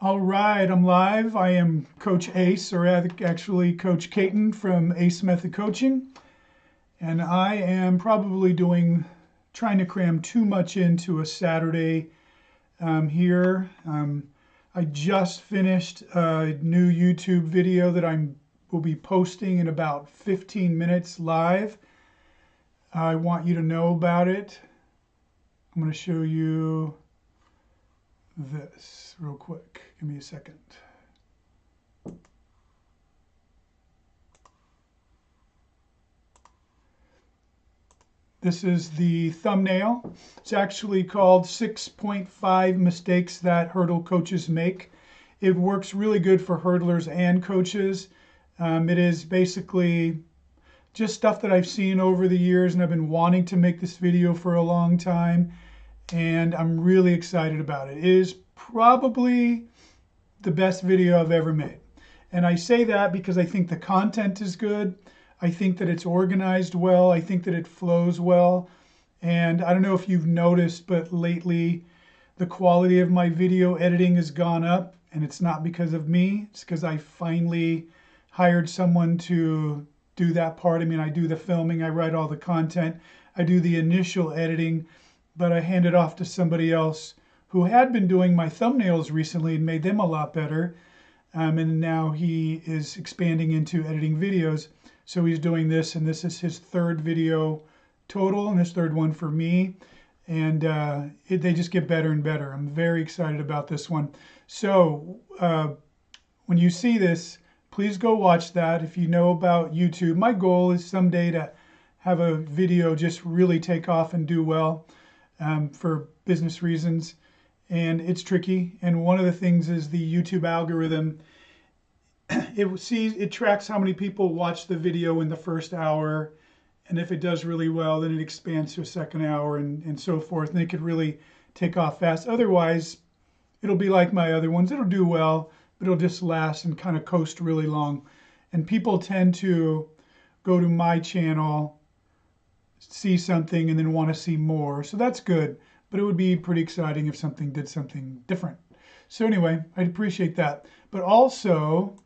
All right, I'm live. I am Coach Ace, or actually Coach Caton from Ace Method Coaching. And I am probably trying to cram too much into a Saturday here. I just finished a new YouTube video that will be posting in about 15 minutes live. I want you to know about it. I'm going to show you this real quick. Give me a second. This is the thumbnail. It's actually called 6.5 Mistakes That Hurdle Coaches Make. It works really good for hurdlers and coaches. It is basically just stuff that I've seen over the years, and I've been wanting to make this video for a long time, and I'm really excited about it. It is probably the best video I've ever made. And I say that because I think the content is good. I think that it's organized well. I think that it flows well. And I don't know if you've noticed, but lately the quality of my video editing has gone up, and it's not because of me. It's because I finally hired someone to do that part. I mean, I do the filming, I write all the content, I do the initial editing, but I hand it off to somebody else who had been doing my thumbnails recently and made them a lot better. And now he is expanding into editing videos. So he's doing this, and this is his third video total, and his third one for me. And they just get better and better. I'm very excited about this one. So when you see this, please go watch that. If you know about YouTube, my goal is someday to have a video just really take off and do well for business reasons. And it's tricky. And one of the things is the YouTube algorithm. It tracks how many people watch the video in the first hour. And if it does really well, then it expands to a second hour and so forth. And it could really take off fast. Otherwise, it'll be like my other ones. It'll do well, but it'll just last and kind of coast really long. And people tend to go to my channel, see something, and then want to see more. So that's good. But it would be pretty exciting if something did something different. So anyway, I'd appreciate that. But also,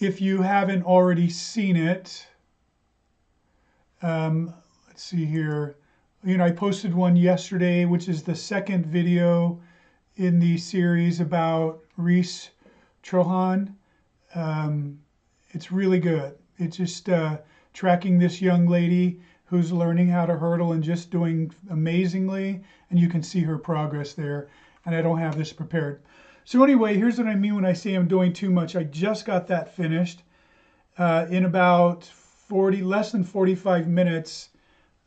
if you haven't already seen it, let's see here. You know, I posted one yesterday, which is the second video in the series about Reese Trohan. It's really good. It's just tracking this young lady who's learning how to hurdle and just doing amazingly, and you can see her progress there. And I don't have this prepared. So anyway, here's what I mean when I say I'm doing too much. I just got that finished. In about less than 45 minutes,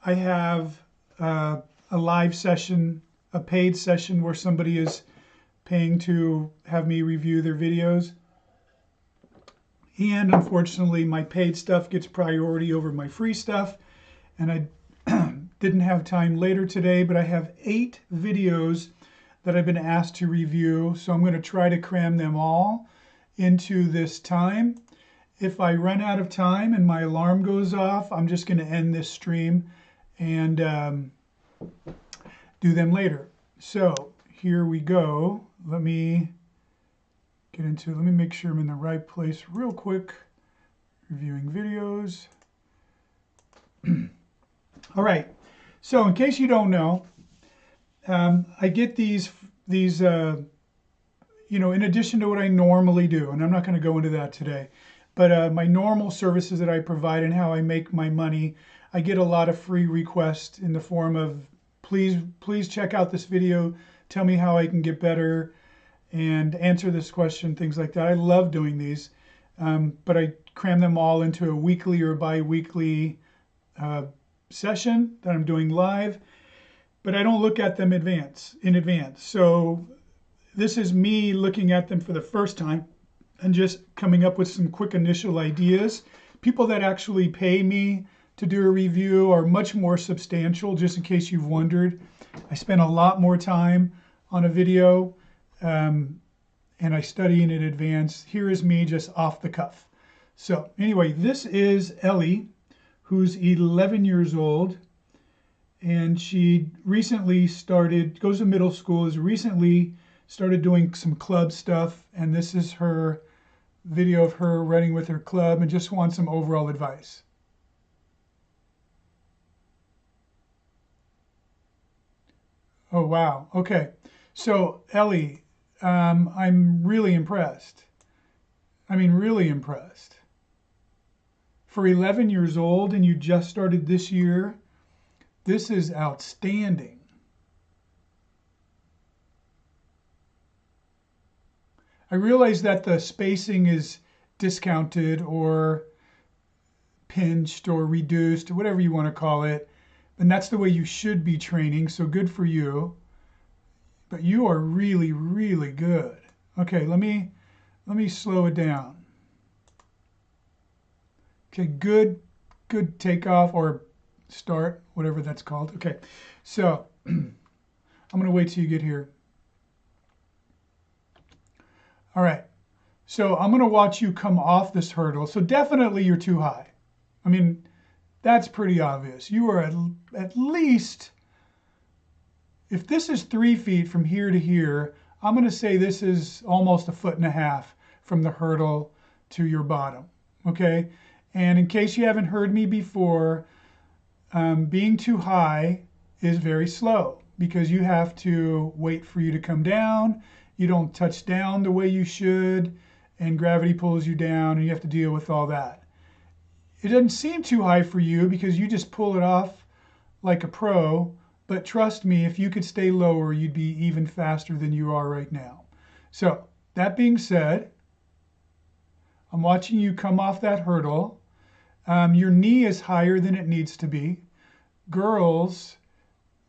I have a live session, a paid session where somebody is paying to have me review their videos. And unfortunately, my paid stuff gets priority over my free stuff. And I didn't have time later today, but I have 8 videos that I've been asked to review. So I'm going to try to cram them all into this time. If I run out of time and my alarm goes off, I'm just going to end this stream and do them later. So here we go. Let me make sure I'm in the right place real quick. Reviewing videos. All right. So in case you don't know, I get these you know, in addition to what I normally do, and I'm not going to go into that today, but my normal services that I provide and how I make my money, I get a lot of free requests in the form of, please check out this video, tell me how I can get better, and answer this question, things like that. I love doing these, but I cram them all into a weekly or bi-weekly session that I'm doing live, but I don't look at them in advance. So this is me looking at them for the first time and just coming up with some quick initial ideas. People that actually pay me to do a review are much more substantial, just in case you've wondered. I spend a lot more time on a video and I study in advance. Here is me just off the cuff. So anyway, this is Ellie, who's 11 years old, and she recently goes to middle school, has recently started doing some club stuff, and this is her video of her running with her club and just wants some overall advice. Oh, wow. Okay. So, Ellie, I'm really impressed. I mean, really impressed. For 11 years old and you just started this year, this is outstanding. I realize that the spacing is discounted or pinched or reduced, or whatever you want to call it, and that's the way you should be training, so good for you. But you are really, really good. Okay, let me slow it down. Okay, good takeoff or start, whatever that's called. Okay, so I'm going to wait till you get here. All right, so I'm going to watch you come off this hurdle. So definitely you're too high. I mean, that's pretty obvious. You are at least, if this is 3 feet from here to here, I'm going to say this is almost 1.5 feet from the hurdle to your bottom. Okay, and in case you haven't heard me before, being too high is very slow because you have to wait for you to come down. You don't touch down the way you should, and gravity pulls you down, and you have to deal with all that. It doesn't seem too high for you because you just pull it off like a pro, but trust me, if you could stay lower, you'd be even faster than you are right now. So that being said, I'm watching you come off that hurdle. Your knee is higher than it needs to be. Girls'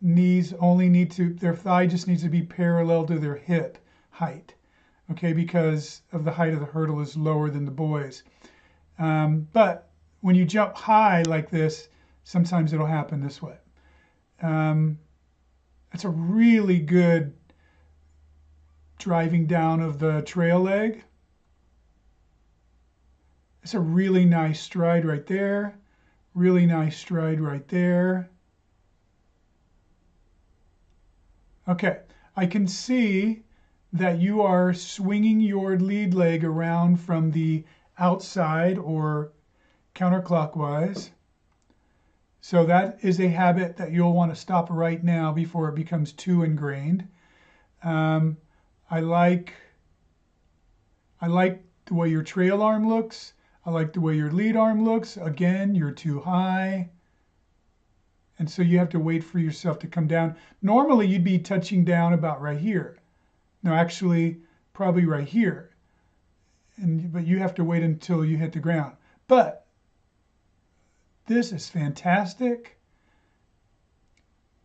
knees their thigh just needs to be parallel to their hip height, okay, because of the height of the hurdle is lower than the boys. But when you jump high like this, sometimes it'll happen this way. That's a really good driving down of the trail leg. It's a really nice stride right there. Really nice stride right there. Okay, I can see that you are swinging your lead leg around from the outside or counterclockwise. So that is a habit that you'll want to stop right now before it becomes too ingrained. I like the way your trail arm looks. I like the way your lead arm looks. Again, you're too high. And so you have to wait for yourself to come down. Normally you'd be touching down about right here. No, actually, probably right here. But you have to wait until you hit the ground. But this is fantastic.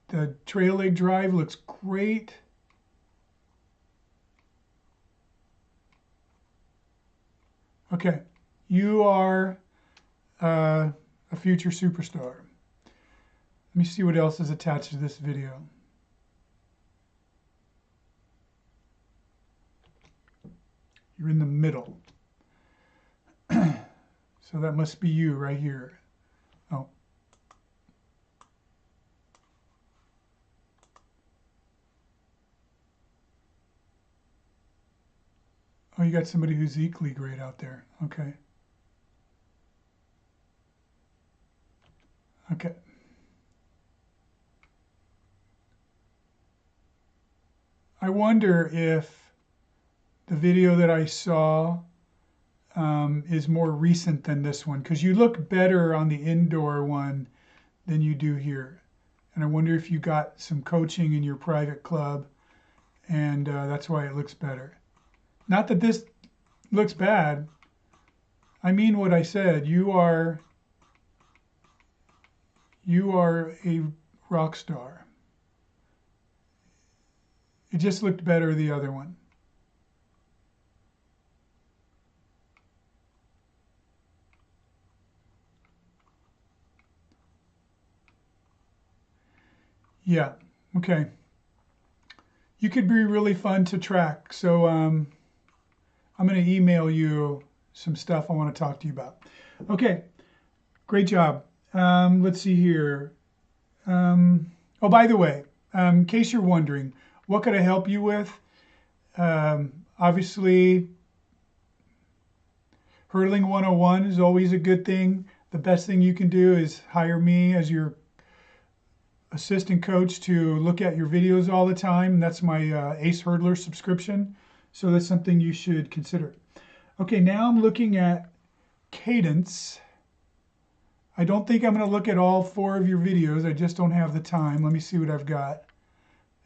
The trail leg drive looks great. Okay, you are a future superstar. Let me see what else is attached to this video. You're in the middle. So that must be you right here. Oh. Oh, you got somebody who's equally great out there. Okay. Okay. I wonder if the video that I saw is more recent than this one, because you look better on the indoor one than you do here. And I wonder if you got some coaching in your private club, and that's why it looks better. Not that this looks bad. I mean what I said. You are a rock star. It just looked better the other one. Yeah, okay. You could be really fun to track. So I'm going to email you some stuff I want to talk to you about. Okay, great job. Let's see here. Oh, by the way, in case you're wondering, what could I help you with? Obviously, hurdling 101 is always a good thing. The best thing you can do is hire me as your assistant coach to look at your videos all the time. That's my Ace Hurdler subscription. So that's something you should consider. Okay, now I'm looking at cadence. I don't think I'm going to look at all 4 of your videos. I just don't have the time. Let me see what I've got.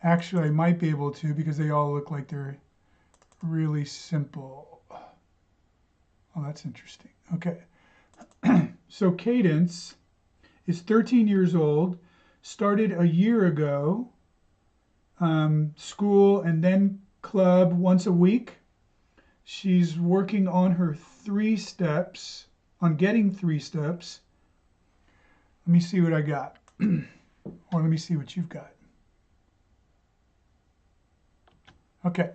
Actually, I might be able to because they all look like they're really simple. Oh, that's interesting. Okay. So Cadence is 13 years old, started a year ago, school and then club once a week. She's working on her 3 steps, on getting 3 steps. Let me see what I got. Or let me see what you've got. Okay.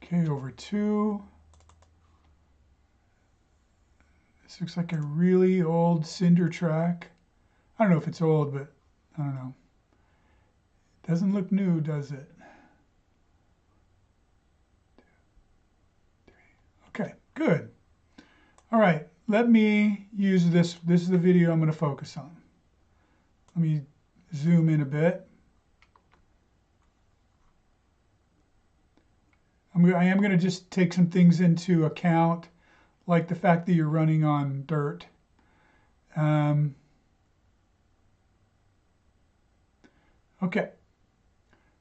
Okay, over 2. This looks like a really old cinder track. I don't know if it's old, but I don't know. Doesn't look new, does it? 2, 3. Okay, good. All right, let me use this. This is the video I'm going to focus on. Let me zoom in a bit. I am going to just take some things into account, like the fact that you're running on dirt. Okay,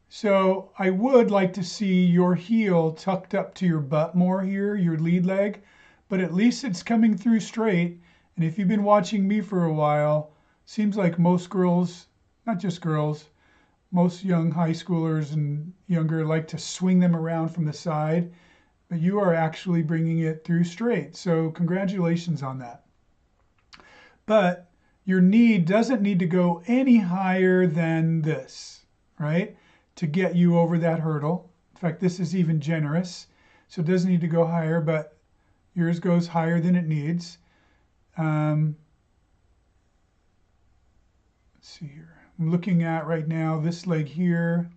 so I would like to see your heel tucked up to your butt more here, your lead leg, but at least it's coming through straight. And if you've been watching me for a while, seems like most girls, not just girls, most young high schoolers and younger like to swing them around from the side, but you are actually bringing it through straight. So congratulations on that. But your knee doesn't need to go any higher than this, right? To get you over that hurdle. In fact, this is even generous. So it doesn't need to go higher, but yours goes higher than it needs. Let's see here. I'm looking at right now this leg here.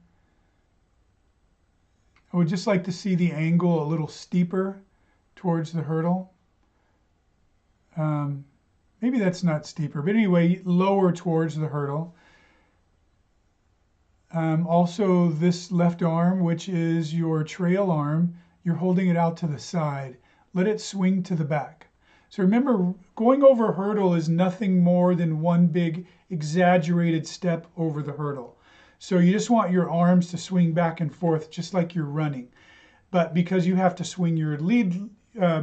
I would just like to see the angle a little steeper towards the hurdle. Maybe that's not steeper, but anyway, lower towards the hurdle. Also, this left arm, which is your trail arm, you're holding it out to the side. Let it swing to the back. So remember, going over a hurdle is nothing more than one big exaggerated step over the hurdle. So you just want your arms to swing back and forth just like you're running. But because you have to swing your lead,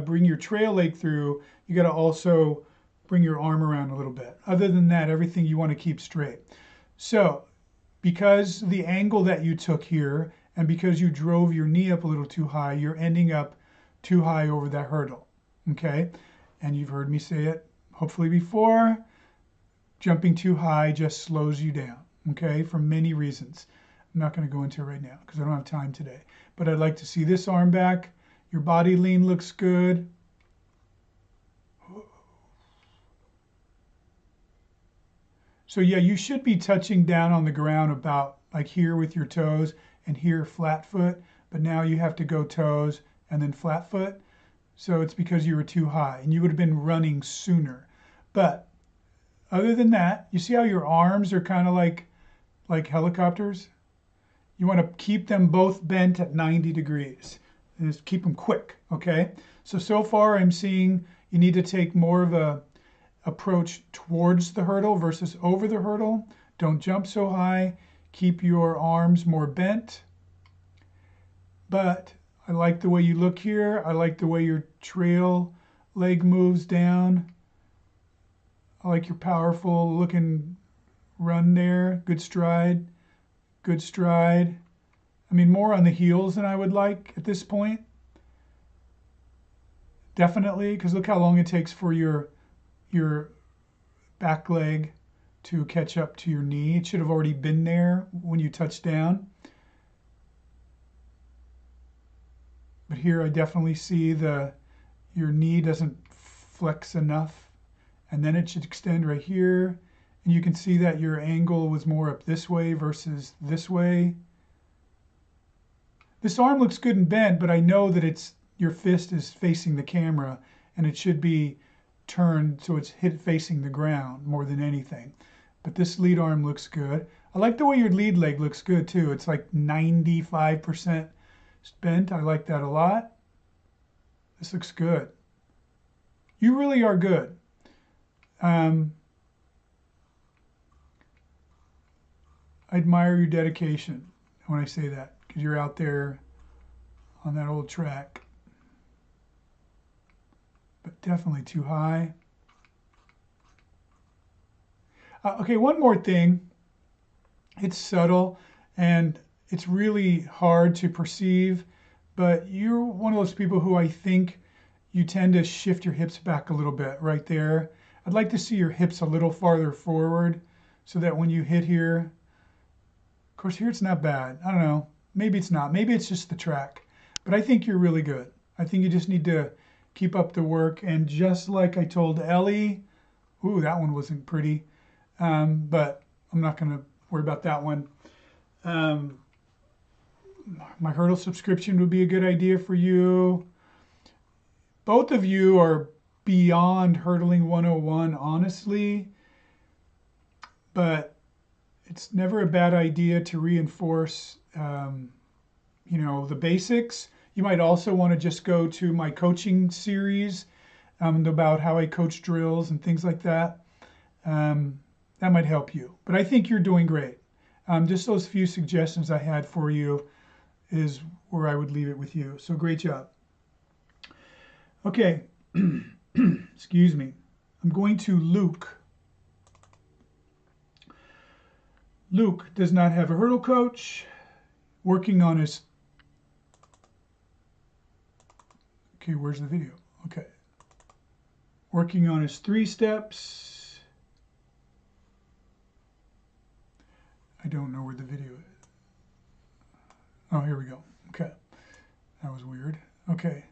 bring your trail leg through, you got to also bring your arm around a little bit. Other than that, everything you want to keep straight. So because the angle that you took here and because you drove your knee up a little too high, you're ending up too high over that hurdle. Okay? And you've heard me say it hopefully before, jumping too high just slows you down, okay, for many reasons. I'm not going to go into it right now because I don't have time today. But I'd like to see this arm back. Your body lean looks good. So yeah, you should be touching down on the ground about like here with your toes and here flat foot. But now you have to go toes and then flat foot. So it's because you were too high and you would have been running sooner. But other than that, you see how your arms are kind of like helicopters? You want to keep them both bent at 90 degrees. And just keep them quick, okay? So far I'm seeing you need to take more of a approach towards the hurdle versus over the hurdle. Don't jump so high. Keep your arms more bent. But I like the way you look here. I like the way your trail leg moves down. I like your powerful looking run there. Good stride. Good stride. I mean, more on the heels than I would like at this point. Definitely, because look how long it takes for your back leg to catch up to your knee. It should have already been there when you touch down. But here I definitely see your knee doesn't flex enough. And then it should extend right here. And you can see that your angle was more up this way versus this way. This arm looks good and bent, but I know that your fist is facing the camera and it should be turned so it's facing the ground more than anything. But this lead arm looks good. I like the way your lead leg looks good too. It's like 95% bent. I like that a lot. This looks good. You really are good. I admire your dedication when I say that, because you're out there on that old track. But definitely too high. Okay, one more thing. It's subtle and it's really hard to perceive, but you're one of those people who I think you tend to shift your hips back a little bit right there. I'd like to see your hips a little farther forward so that when you hit here, of course here it's not bad. I don't know, maybe it's not, maybe it's just the track, but I think you're really good. I think you just need to keep up the work, and just like I told Ellie, ooh, that one wasn't pretty, but I'm not gonna worry about that one. My hurdle subscription would be a good idea for you. Both of you are beyond hurdling 101, honestly, but it's never a bad idea to reinforce, the basics. You might also want to just go to my coaching series about how I coach drills and things like that. That might help you, but I think you're doing great. Just those few suggestions I had for you is where I would leave it with you. So great job. Okay, excuse me. I'm going to Luke. Luke does not have a hurdle coach, working on his... Okay, where's the video? Okay. Working on his 3 steps. I don't know where the video is. Oh, here we go. Okay. That was weird. Okay.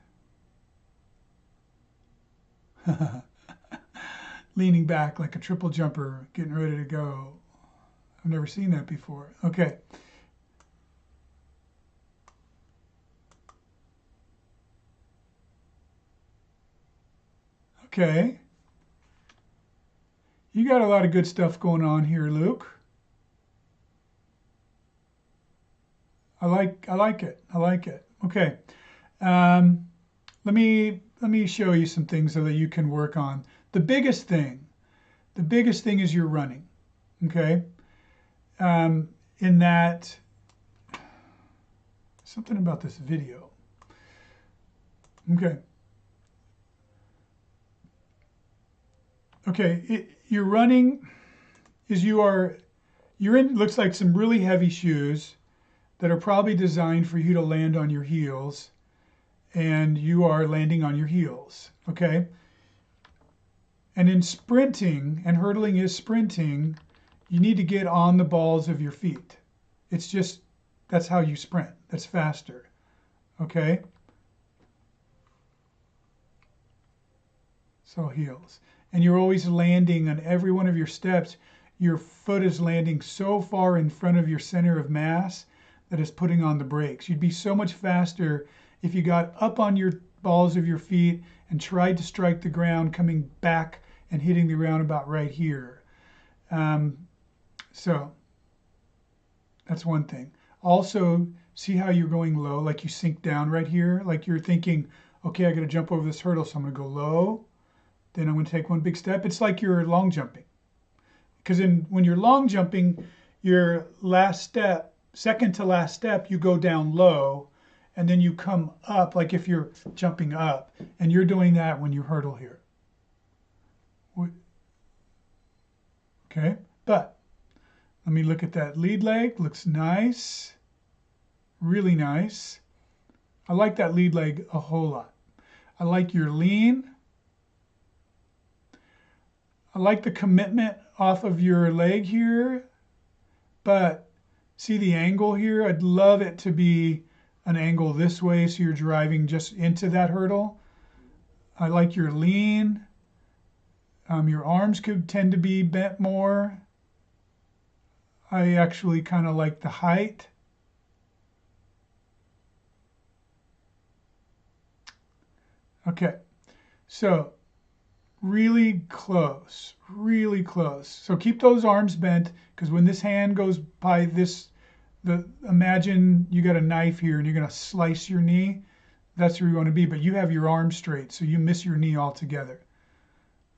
Leaning back like a triple jumper, getting ready to go. I've never seen that before. Okay. Okay. You got a lot of good stuff going on here, Luke. I like it. I like it. Okay. Let me show you some things so that you can work on. The biggest thing is your running. Okay. In that, something about this video. Okay. Okay, your running is you're in, looks like some really heavy shoes that are probably designed for you to land on your heels, and you are landing on your heels, okay? And in sprinting, and hurdling is sprinting, you need to get on the balls of your feet. It's just, that's how you sprint. That's faster, okay? So heels. And you're always landing on every one of your steps. Your foot is landing so far in front of your center of mass that it's putting on the brakes. You'd be so much faster if you got up on your balls of your feet and tried to strike the ground coming back and hitting the ground about right here. So that's one thing. Also, see how you're going low, like you sink down right here, like you're thinking, okay, I got to jump over this hurdle, so I'm going to go low. Then I'm going to take one big step. It's like you're long jumping. Because when you're long jumping, your last step, second to last step, you go down low, and then you come up, like if you're jumping up, and you're doing that when you hurdle here. Okay, but let me look at that lead leg. Looks nice, really nice. I like that lead leg a whole lot. I like your lean. I like the commitment off of your leg here, but see the angle here? I'd love it to be an angle this way so you're driving just into that hurdle. I like your lean. Your arms could tend to be bent more. I actually kind of like the height. Okay, so really close, really close. So keep those arms bent, because when this hand goes by this, imagine you got a knife here and you're going to slice your knee. That's where you want to be, but you have your arms straight, so you miss your knee altogether.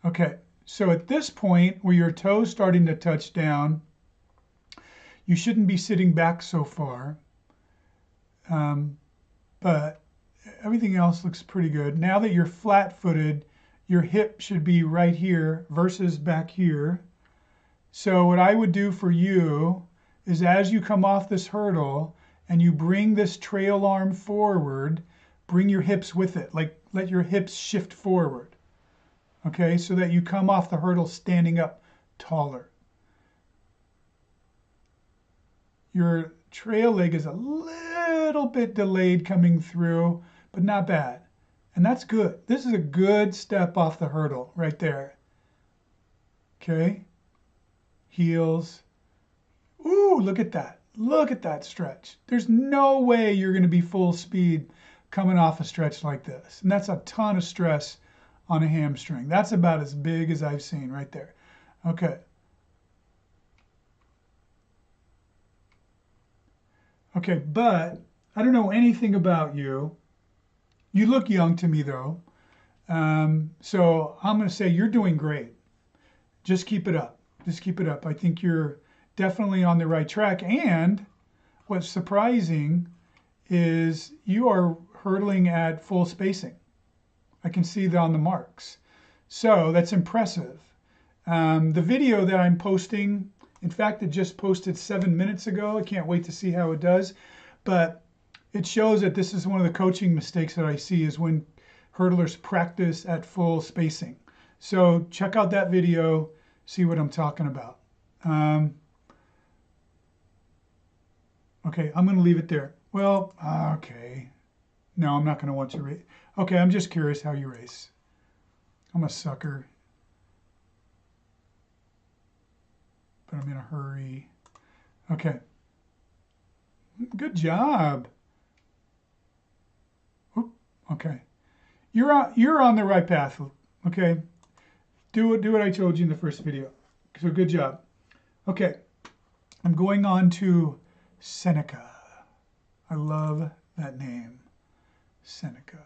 Okay, so at this point where your toe's starting to touch down, you shouldn't be sitting back so far, but everything else looks pretty good. Now that you're flat-footed, your hip should be right here versus back here. So what I would do for you is, as you come off this hurdle and you bring this trail arm forward, bring your hips with it. Like, let your hips shift forward. Okay, so that you come off the hurdle standing up taller. Your trail leg is a little bit delayed coming through, but not bad. And that's good. This is a good step off the hurdle right there. Okay. Heels. Ooh, look at that. Look at that stretch. There's no way you're going to be full speed coming off a stretch like this. And that's a ton of stress on a hamstring. That's about as big as I've seen right there. Okay. Okay, but I don't know anything about you. You look young to me, though. So I'm going to say you're doing great. Just keep it up. Just keep it up. I think you're definitely on the right track. And what's surprising is you are hurdling at full spacing. I can see that on the marks. So that's impressive. The video that I'm posting, in fact, it just posted 7 minutes ago. I can't wait to see how it does. But it shows that this is one of the coaching mistakes that I see, is when hurdlers practice at full spacing. So check out that video, see what I'm talking about. Okay, I'm going to leave it there. Well, okay. No, I'm not going to want you to race. Okay, I'm just curious how you race. I'm a sucker. But I'm in a hurry. Okay. Good job. Oop, okay. You're on the right path. Okay. Do what I told you in the first video. So good job. Okay. I'm going on to Seneca. I love that name. Seneca.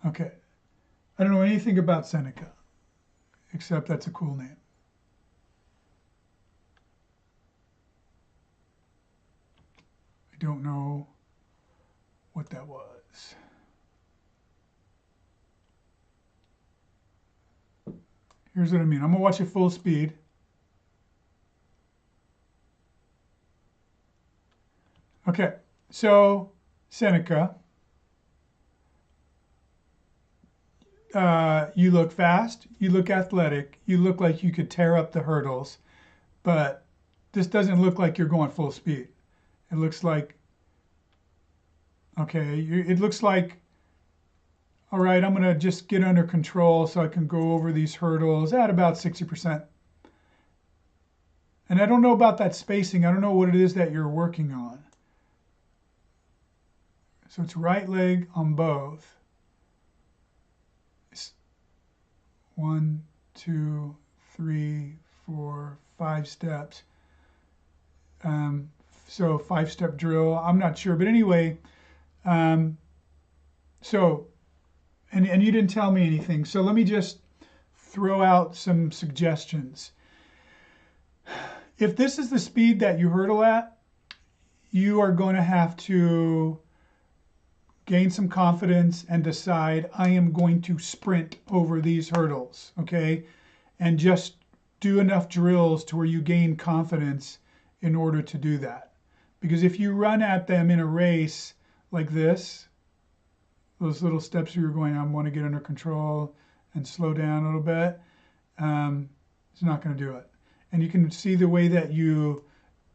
Okay. I don't know anything about Seneca, except that's a cool name. I don't know what that was. Here's what I mean. I'm going to watch it full speed. Okay, so Seneca, you look fast, you look athletic, you look like you could tear up the hurdles, but this doesn't look like you're going full speed. It looks like, okay, it looks like, all right, I'm going to just get under control so I can go over these hurdles at about 60%. And I don't know about that spacing. I don't know what it is that you're working on. So it's right leg on both. It's 1, 2, 3, 4, 5 steps. So 5-step drill. I'm not sure, but anyway. So, and you didn't tell me anything. So let me just throw out some suggestions. If this is the speed that you hurdle at, you are going to have to gain some confidence and decide, I am going to sprint over these hurdles, okay? And just do enough drills to where you gain confidence in order to do that. Because if you run at them in a race like this, those little steps you're going, I want to get under control and slow down a little bit, It's not going to do it. And you can see the way that you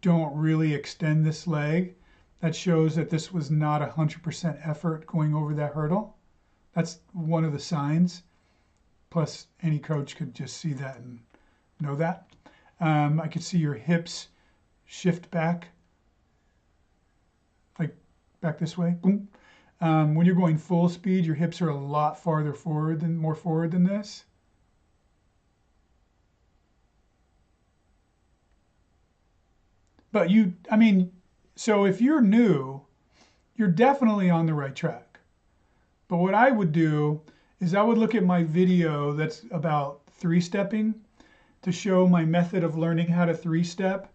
don't really extend this leg. That shows that this was not 100% effort going over that hurdle. That's one of the signs. Plus, any coach could just see that and know that. I could see your hips shift back, like back this way. Boom. When you're going full speed, your hips are a lot farther forward more forward than this. But so if you're new, you're definitely on the right track. But what I would do is I would look at my video that's about three-stepping to show my method of learning how to three-step,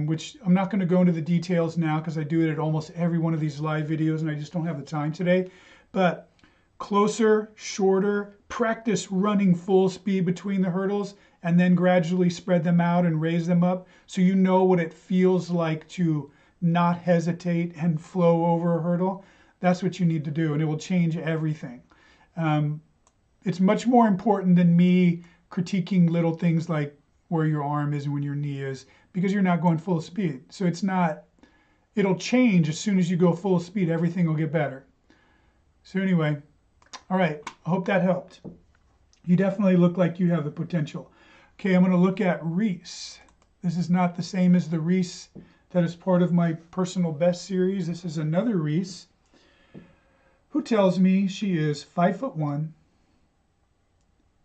which I'm not going to go into the details now because I do it at almost every one of these live videos and I just don't have the time today. But closer, shorter, practice running full speed between the hurdles and then gradually spread them out and raise them up so you know what it feels like to not hesitate and flow over a hurdle. That's what you need to do, and it will change everything. It's much more important than me critiquing little things like where your arm is and when your knee is, because you're not going full speed. So it'll change as soon as you go full speed. Everything will get better. So anyway, all right, I hope that helped. You definitely look like you have the potential. Okay, I'm going to look at Reese. This is not the same as the Reese that is part of my personal best series. This is another Reese who tells me she is 5'1",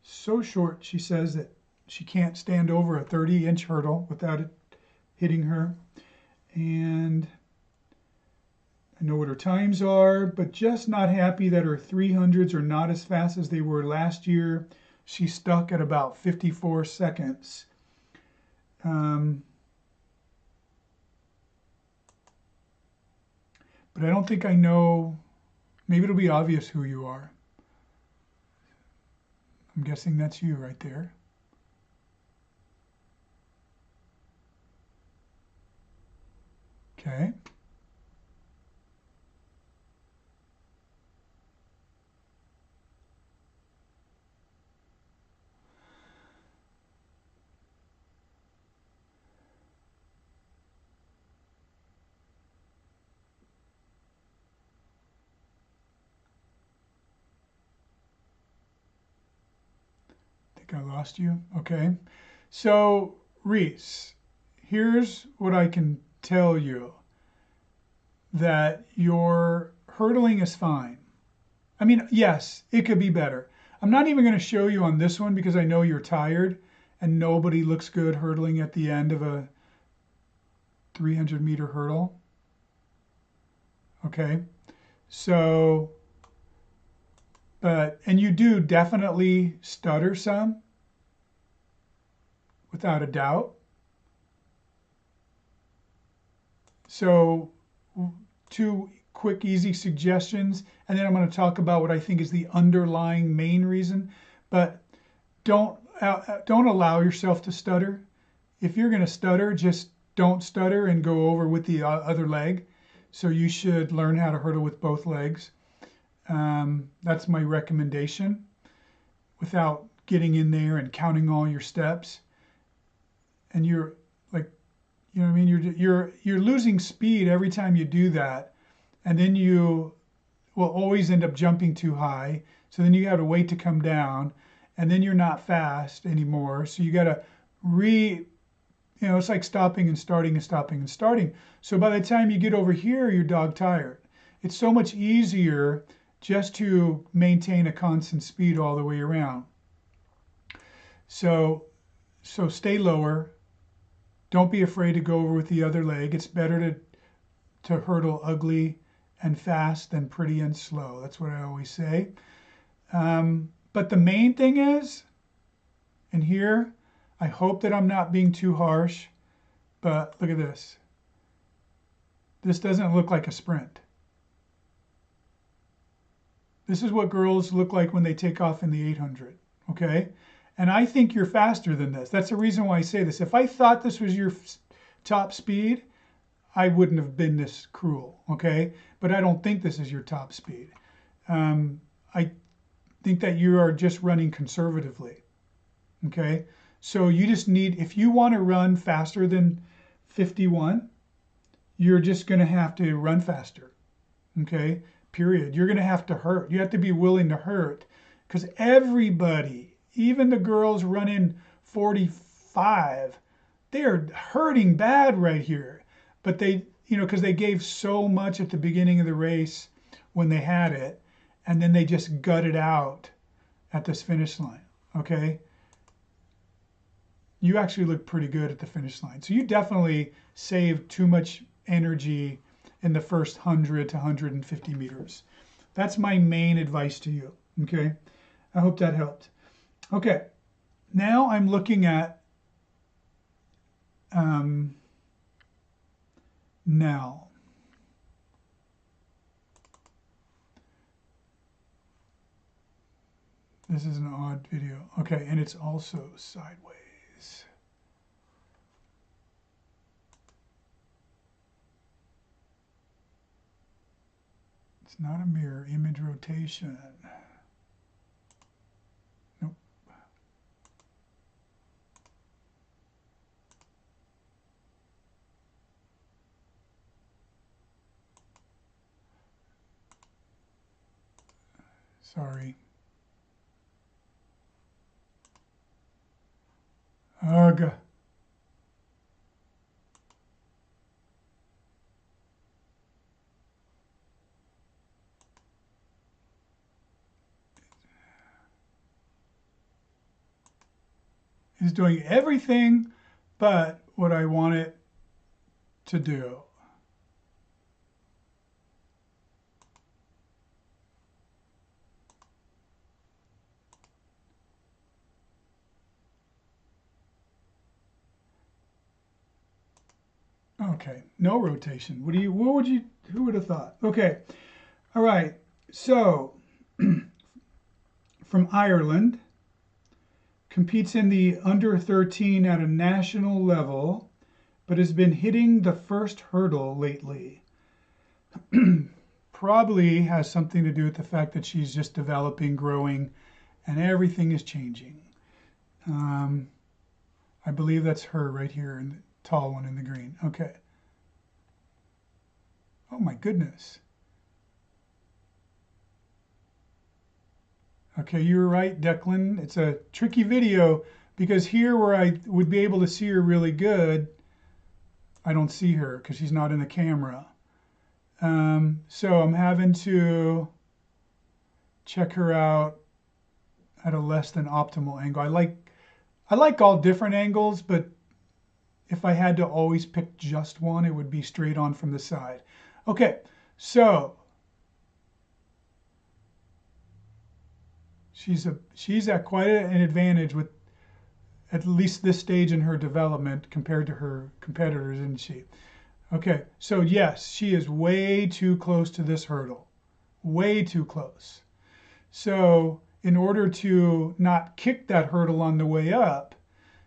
so short she says that she can't stand over a 30-inch hurdle without it hitting her. And I know what her times are, but just not happy that her 300s are not as fast as they were last year. She's stuck at about 54 seconds. But I don't think I know. Maybe it'll be obvious who you are. I'm guessing that's you right there. Okay. I lost you. Okay. So, Reese, here's what I can tell you. That your hurdling is fine. I mean, yes, it could be better. I'm not even going to show you on this one because I know you're tired and nobody looks good hurdling at the end of a 300-meter hurdle. Okay. So, and you do definitely stutter some, without a doubt. So, two quick, easy suggestions, and then I'm going to talk about what I think is the underlying main reason. But don't allow yourself to stutter. If you're going to stutter, just don't stutter and go over with the other leg. So you should learn how to hurdle with both legs. That's my recommendation, without getting in there and counting all your steps. And you're like, you know what I mean? You're losing speed every time you do that, and then you will always end up jumping too high. So then you got to wait to come down, and then you're not fast anymore. So you got to it's like stopping and starting and stopping and starting. So by the time you get over here, you're dog tired. It's so much easier just to maintain a constant speed all the way around. So stay lower. Don't be afraid to go over with the other leg. It's better to hurdle ugly and fast than pretty and slow. That's what I always say. But the main thing is, and here, I hope that I'm not being too harsh, but look at this. This doesn't look like a sprint. This is what girls look like when they take off in the 800, okay? And I think you're faster than this. That's the reason why I say this. If I thought this was your top speed, I wouldn't have been this cruel, okay? But I don't think this is your top speed. I think that you are just running conservatively. Okay, so you just need, if you want to run faster than 51, you're just going to have to run faster. Okay, period. You're going to have to hurt. You have to be willing to hurt, because everybody, even the girls running 45, they're hurting bad right here. But they, because they gave so much at the beginning of the race when they had it, and then they just gutted out at this finish line. Okay, you actually look pretty good at the finish line. So you definitely saved too much energy in the first 100 to 150 meters. That's my main advice to you. Okay, I hope that helped. Okay, now I'm looking at now. This is an odd video. Okay, and it's also sideways. It's not a mirror image rotation. Nope. Sorry. Ugh. It's doing everything but what I want it to do. Okay, no rotation. Who would have thought? Okay, all right, so from Ireland, competes in the under 13 at a national level, but has been hitting the first hurdle lately. Probably has something to do with the fact that she's just developing, growing, and everything is changing. I believe that's her right here, in the tall one in the green. Okay. Oh my goodness. Okay, you were right, Declan. It's a tricky video because here where I would be able to see her really good, I don't see her because she's not in the camera. So I'm having to check her out at a less than optimal angle. I like all different angles, but if I had to always pick just one, it would be straight on from the side. Okay, so she's at quite an advantage with at least this stage in her development compared to her competitors, isn't she? Okay, so yes, she is way too close to this hurdle, way too close. So in order to not kick that hurdle on the way up,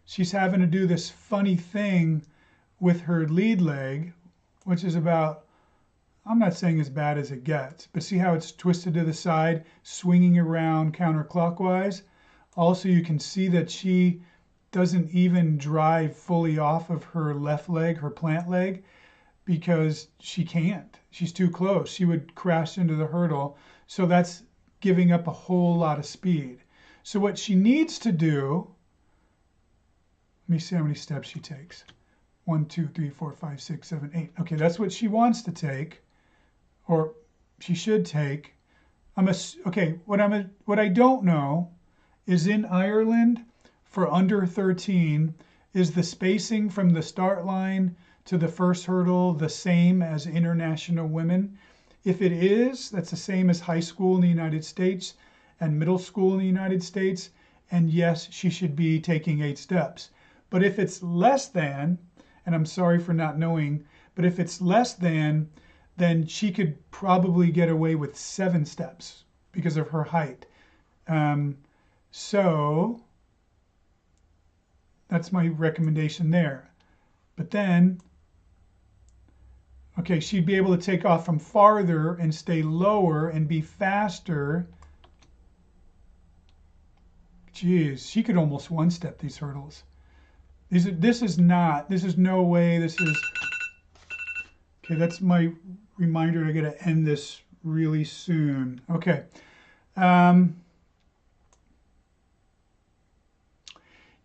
she's having to do this funny thing with her lead leg, which is about, I'm not saying as bad as it gets, but see how it's twisted to the side, swinging around counterclockwise? Also, you can see that she doesn't even drive fully off of her left leg, her plant leg, because she can't. She's too close. She would crash into the hurdle. So that's giving up a whole lot of speed. So what she needs to do, let me see how many steps she takes. 1, 2, 3, 4, 5, 6, 7, 8. Okay, that's what she wants to take, or she should take. Okay, what I don't know is in Ireland for under 13, is the spacing from the start line to the first hurdle the same as international women? If it is, that's the same as high school in the United States and middle school in the United States. And yes, she should be taking 8 steps. But if it's less than, and I'm sorry for not knowing, but if it's less than, then she could probably get away with 7 steps because of her height. So that's my recommendation there. But then, okay, she'd be able to take off from farther and stay lower and be faster Geez, she could almost one-step these hurdles. This is no way, this is, okay, that's my reminder. I gotta end this really soon. Okay.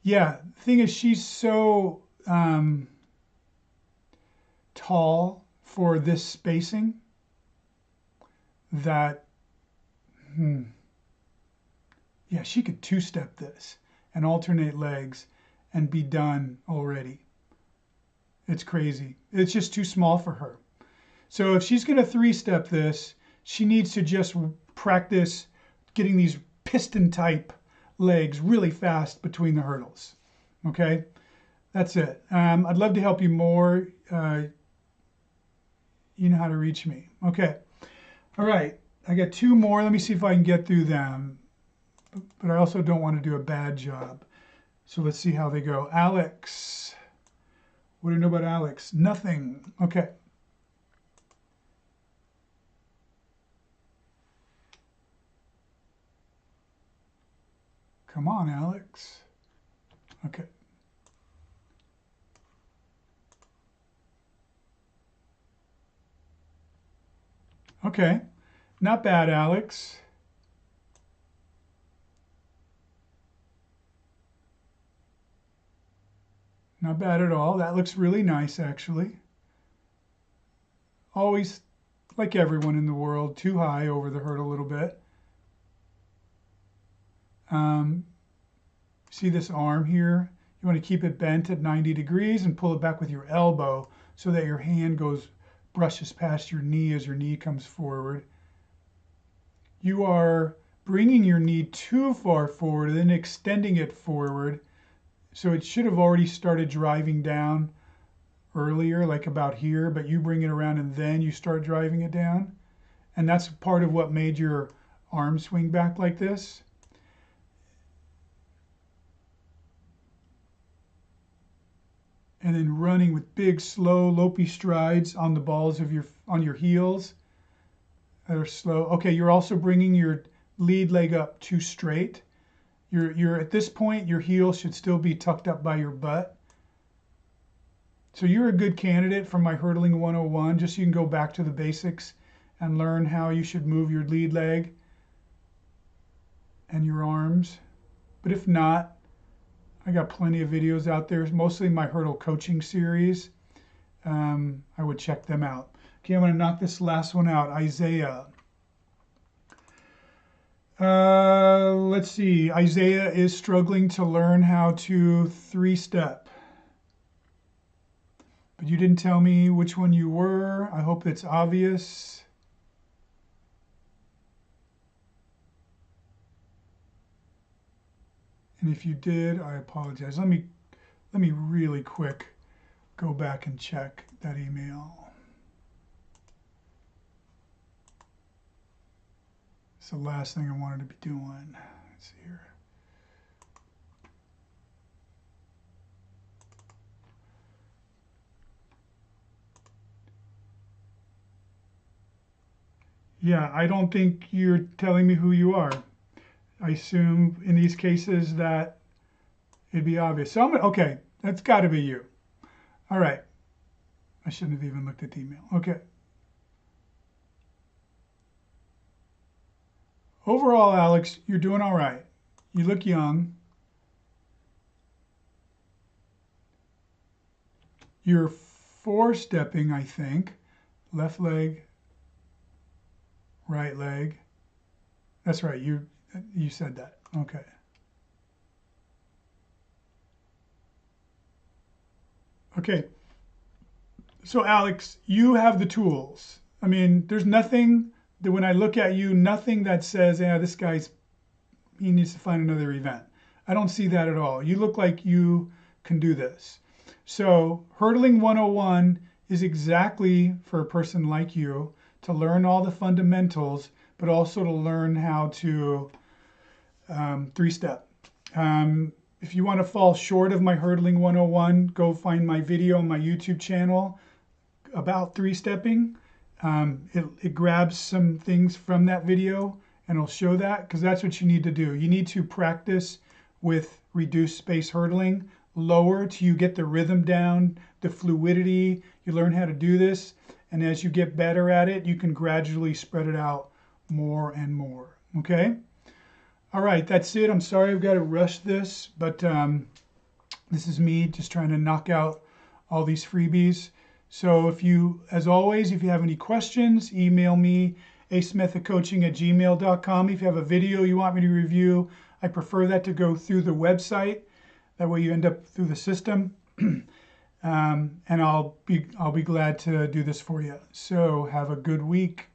Yeah, the thing is, she's so tall for this spacing that, yeah, she could two-step this and alternate legs and be done already. It's crazy. It's just too small for her. So if she's going to three-step this, she needs to just practice getting these piston-type legs really fast between the hurdles. Okay, that's it. I'd love to help you more. You know how to reach me. Okay, all right. I got two more. Let me see if I can get through them. But I also don't want to do a bad job. So let's see how they go. Alex. What do you know about Alex? Nothing. Okay. Come on, Alex. Okay. Okay. Not bad, Alex. Not bad at all. That looks really nice, actually. Always, like everyone in the world, too high over the hurdle a little bit. See this arm here? You want to keep it bent at 90 degrees and pull it back with your elbow so that your hand brushes past your knee as your knee comes forward. You are bringing your knee too far forward and then extending it forward. So it should have already started driving down earlier, like about here, but you bring it around and then you start driving it down. And that's part of what made your arm swing back like this. And then running with big, slow, lopey strides on the balls of on your heels that are slow. Okay, you're also bringing your lead leg up too straight. You're at this point, your heel should still be tucked up by your butt. So you're a good candidate for my Hurdling 101, just so you can go back to the basics and learn how you should move your lead leg and your arms. But if not, I got plenty of videos out there, mostly my hurdle coaching series. I would check them out. Okay, I'm going to knock this last one out. Isaiah. Let's see. Isaiah is struggling to learn how to three-step. But you didn't tell me which one you were. I hope it's obvious. And if you did, I apologize. Let me really quick go back and check that email. It's the last thing I wanted to be doing. Let's see here. Yeah, I don't think you're telling me who you are. I assume in these cases that it'd be obvious. So okay, that's got to be you. All right. I shouldn't have even looked at the email. Okay. Overall, Alex, you're doing all right. You look young. You're four-stepping, I think. Left leg, right leg. That's right. You said that. Okay. Okay. So Alex, you have the tools. I mean, there's nothing that when I look at you, nothing that says, yeah, this guy's, he needs to find another event. I don't see that at all. You look like you can do this. So Hurdling 101 is exactly for a person like you to learn all the fundamentals, but also to learn how to three-step. If you want to fall short of my Hurdling 101, go find my video on my YouTube channel about three-stepping. It grabs some things from that video and it'll show that, because that's what you need to do. You need to practice with reduced space hurdling. Lower till you get the rhythm down, the fluidity. You learn how to do this. And as you get better at it, you can gradually spread it out more and more. Okay? All right, that's it. I'm sorry I've got to rush this, but this is me just trying to knock out all these freebies. So if you, as always, if you have any questions, email me, acemethodcoaching@gmail.com. If you have a video you want me to review, I prefer that to go through the website. That way you end up through the system. And I'll be glad to do this for you. So have a good week.